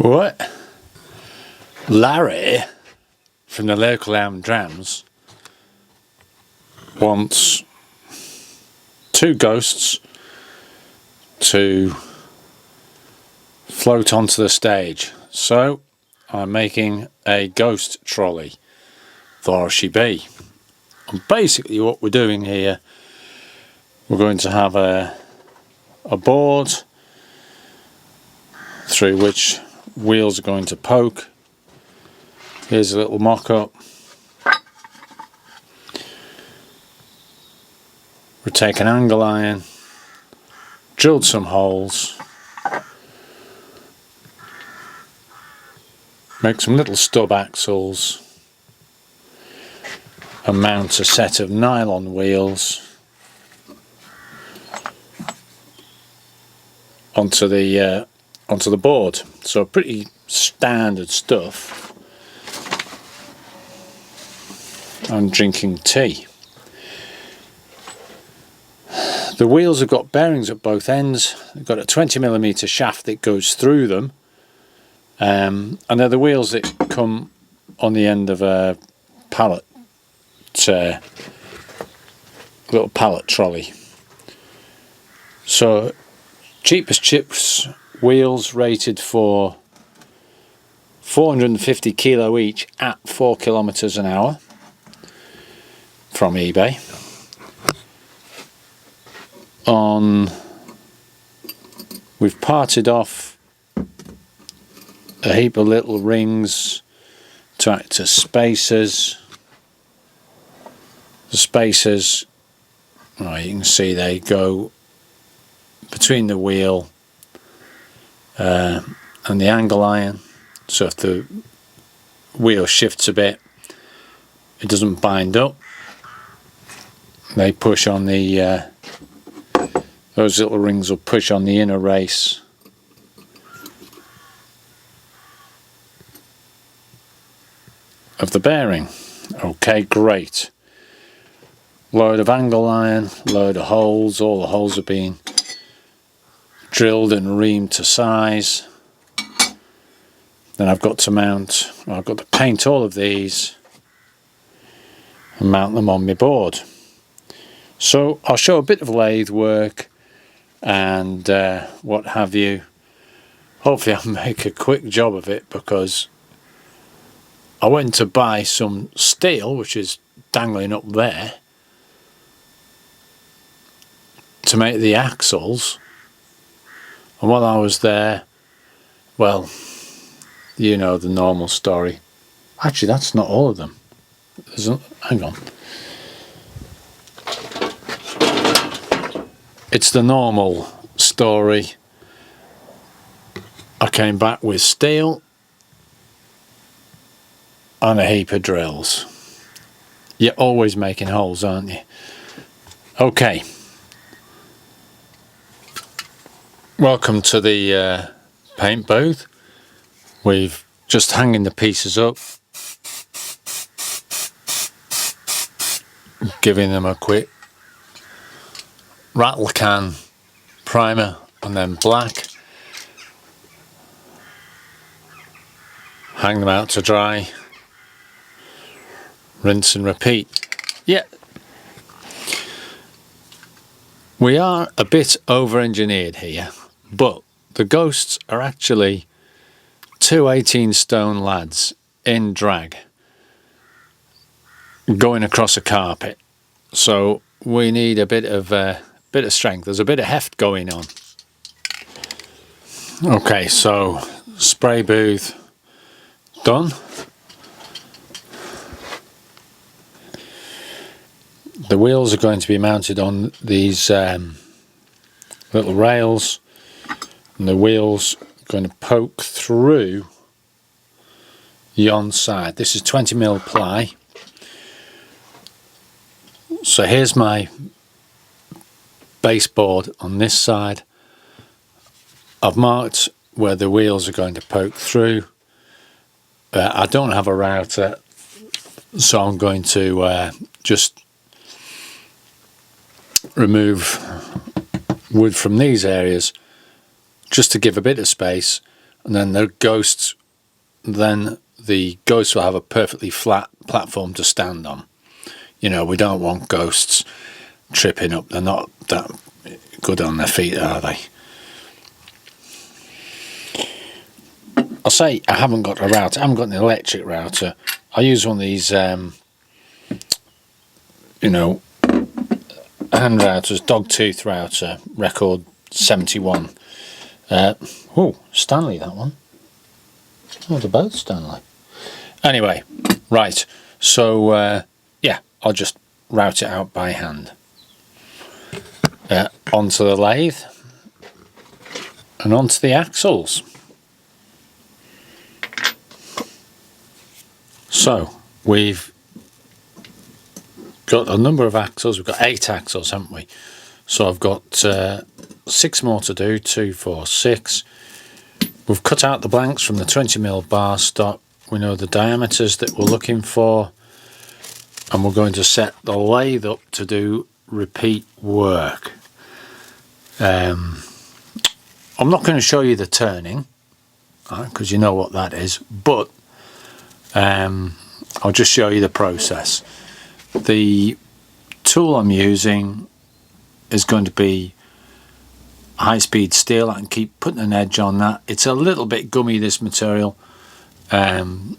What? Larry from the local Drams wants 2 ghosts to float onto the stage, so I'm making a ghost trolley for she be. And basically what we're doing here, we're going to have a board through which wheels are going to poke. Here's a little mock-up. We'll take an angle iron, drilled some holes, make some little stub axles and mount a set of nylon wheels onto the board. So pretty standard stuff. I'm drinking tea. The wheels have got bearings at both ends. They've got a 20mm shaft that goes through them, and they're the wheels that come on the end of a pallet, little pallet trolley. So cheapest chips wheels rated for 450 kilo each at 4 kilometers an hour from eBay. We've parted off a heap of little rings to act as spacers. The spacers, well, you can see they go between the wheel and the angle iron, so if the wheel shifts a bit it doesn't bind up. They push on the those little rings will push on the inner race of the bearing. Okay, great. Load of angle iron, load of holes. All the holes have been drilled and reamed to size. Then I've got to paint all of these and mount them on my board. So I'll show a bit of lathe work and what have you. Hopefully I'll make a quick job of it, because I went to buy some steel, which is dangling up there, to make the axles. And while I was there, well, you know the normal story. Actually, that's not all of them. Hang on. It's the normal story. I came back with steel and a heap of drills. You're always making holes, aren't you? Okay. Welcome to the paint booth. We've just hanging the pieces up, giving them a quick rattle can primer and then black. Hang them out to dry, rinse and repeat. Yeah, we are a bit over engineered here, but the ghosts are actually 2 18-stone lads in drag going across a carpet, so we need a bit of strength. There's a bit of heft going on. Okay, so spray booth done. The wheels are going to be mounted on these little rails, and the wheels are going to poke through yon side. This is 20mm ply. So here's my baseboard on this side. I've marked where the wheels are going to poke through. I don't have a router, so I'm going to just remove wood from these areas just to give a bit of space, and then the ghosts will have a perfectly flat platform to stand on. You know, we don't want ghosts tripping up. They're not that good on their feet, are they? I'll say I haven't got a router. I haven't got an electric router. I use one of these, you know, hand routers, dogtooth router, record 71. Oh, Stanley, that one. Oh, they're both Stanley. Anyway, right. So, yeah, I'll just route it out by hand. Onto the lathe and onto the axles. So we've got a number of axles. We've got 8 axles, haven't we? So I've got 6 more to do. 2, 4, 6. We've cut out the blanks from the 20mm bar stock. We know the diameters that we're looking for, and we're going to set the lathe up to do repeat work. I'm not going to show you the turning, because you know what that is, but I'll just show you the process. The tool I'm using is going to be high-speed steel. I can keep putting an edge on that. It's a little bit gummy, this material, and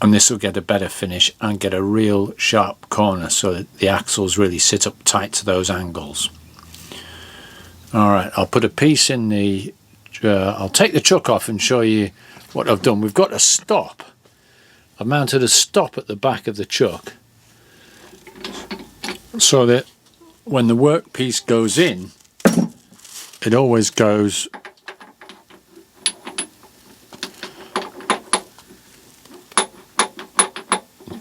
this will get a better finish and get a real sharp corner so that the axles really sit up tight to those angles. Alright, I'll put a piece in the I'll take the chuck off and show you what I've done. We've got a stop. I've mounted a stop at the back of the chuck so that when the workpiece goes in, it always goes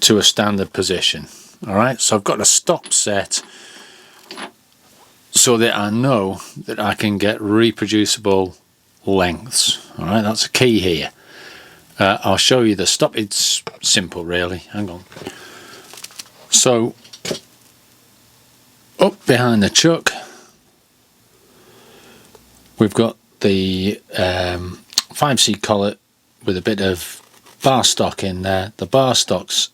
to a standard position. Alright, so I've got a stop set so that I know that I can get reproducible lengths. Alright, that's a key here. I'll show you the stop. It's simple, really. Hang on. So up behind the chuck we've got the 5C collet with a bit of bar stock in there. The bar stock's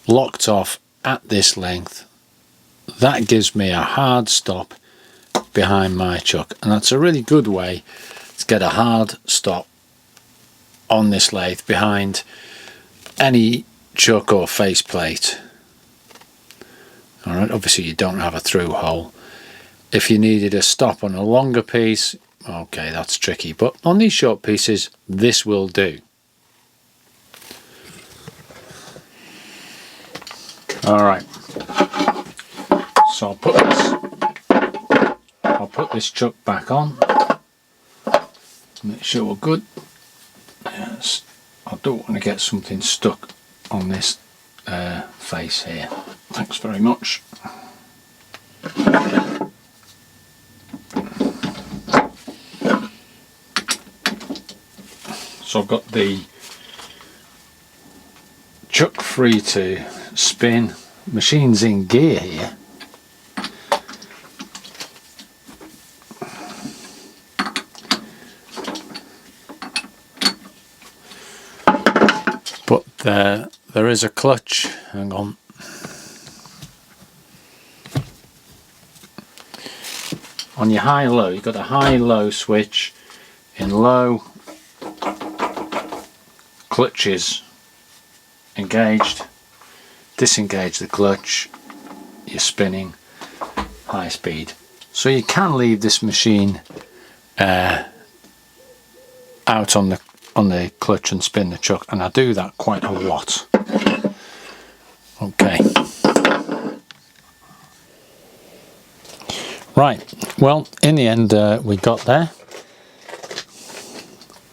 locked off at this length. That gives me a hard stop behind my chuck, and that's a really good way to get a hard stop on this lathe behind any chuck or faceplate. Alright, obviously you don't have a through hole. If you needed a stop on a longer piece, okay, that's tricky, but on these short pieces this will do. Alright, so I'll put this chuck back on, make sure we're good. Yes, I don't want to get something stuck on this face here. Thanks very much. So I've got the chuck free to spin. Machine's in gear here. But there is a clutch. Hang on. On your high-low, you've got a high-low switch. In low, clutch is engaged. Disengage the clutch, you're spinning high speed. So you can leave this machine out on the clutch and spin the chuck, and I do that quite a lot. Okay. Right, well, in the end we got there.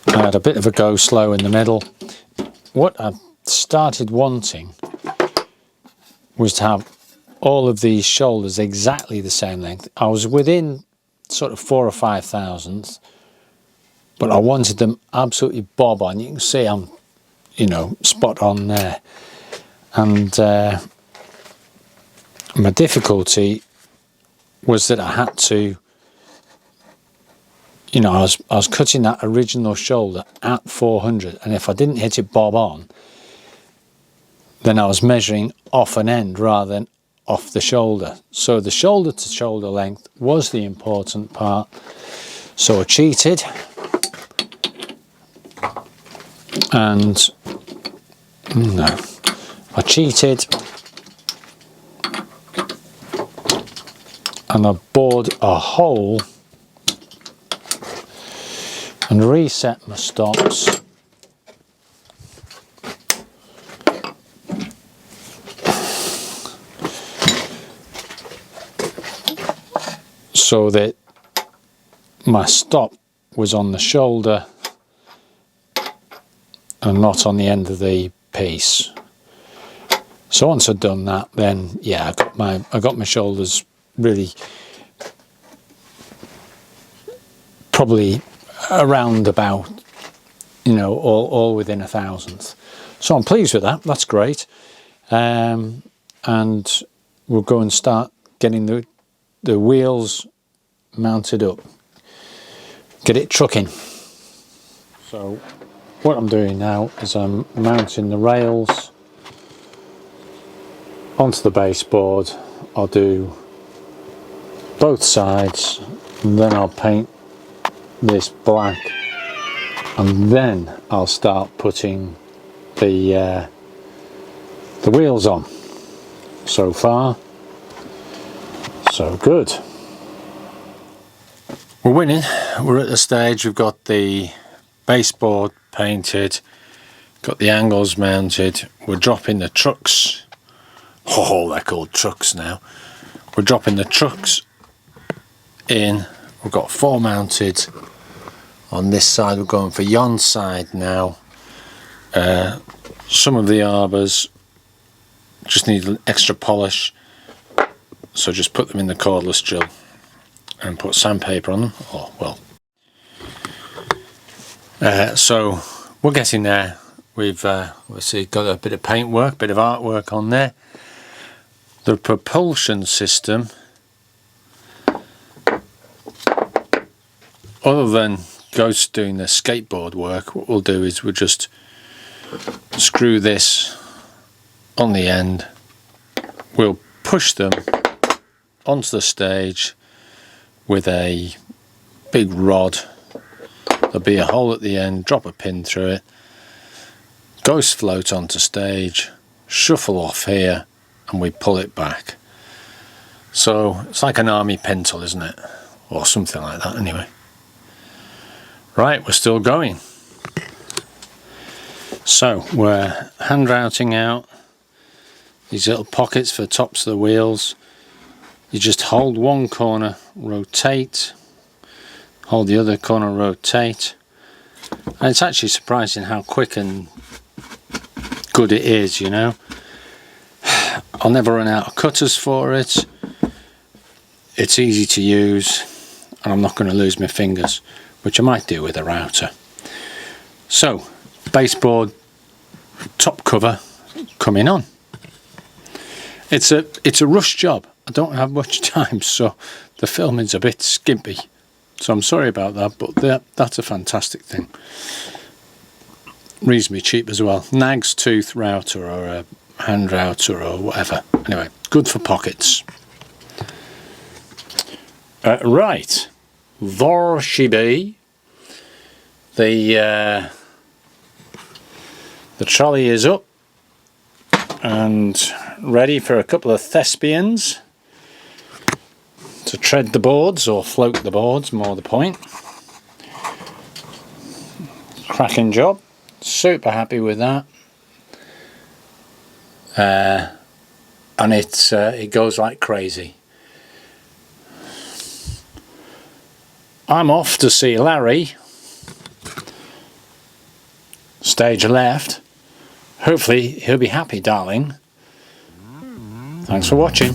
I had a bit of a go slow in the middle. What I started wanting was to have all of these shoulders exactly the same length. I was within sort of 4 or 5 thousandths, but I wanted them absolutely bob on. You can see I'm, you know, spot on there. And my difficulty was that I had to you know, I was cutting that original shoulder at 400, and if I didn't hit it bob on, then I was measuring off an end rather than off the shoulder. So the shoulder to shoulder length was the important part. So I cheated, and no, I cheated, and I bored a hole and reset my stops so that my stop was on the shoulder and not on the end of the piece. So once I'd done that, then yeah, I got my shoulders really probably around about, you know, all within a thousandth. So I'm pleased with that. That's great. And we'll go and start getting the wheels mounted up, get it trucking. So what I'm doing now is I'm mounting the rails onto the baseboard. I'll do both sides, and then I'll paint this black, and then I'll start putting the wheels on. So far, so good. We're winning. We're at the stage, we've got the baseboard painted, got the angles mounted, we're dropping the trucks. Oh, they're called trucks now. We're dropping the trucks in. We've got 4 mounted on this side. We're going for yon side now. Some of the arbors just need an extra polish, so just put them in the cordless drill and put sandpaper on them. Oh well. So we're getting there. We've obviously got a bit of paint work, bit of artwork on there. The propulsion system, other than Ghost doing the skateboard work, what we'll do is we'll just screw this on the end. We'll push them onto the stage with a big rod. There'll be a hole at the end, drop a pin through it, Ghost float onto stage, shuffle off here, and we pull it back. So it's like an army pintle, isn't it? Or something like that anyway. Right, we're still going. So we're hand routing out these little pockets for the tops of the wheels. You just hold one corner, rotate, hold the other corner, rotate, and it's actually surprising how quick and good it is, you know. I'll never run out of cutters for it. It's easy to use, and I'm not going to lose my fingers, which I might do with a router. So, baseboard top cover coming on. It's a rush job. I don't have much time, so the filming's a bit skimpy. So I'm sorry about that, but that's a fantastic thing. Reasonably cheap as well. Nag's tooth router or a hand router or whatever. Anyway, good for pockets. Right, there she be. The trolley is up and ready for a couple of thespians to tread the boards, or float the boards, more the point. Cracking job. Super happy with that. And it goes like crazy. I'm off to see Larry. Stage left. Hopefully he'll be happy, darling. Thanks for watching.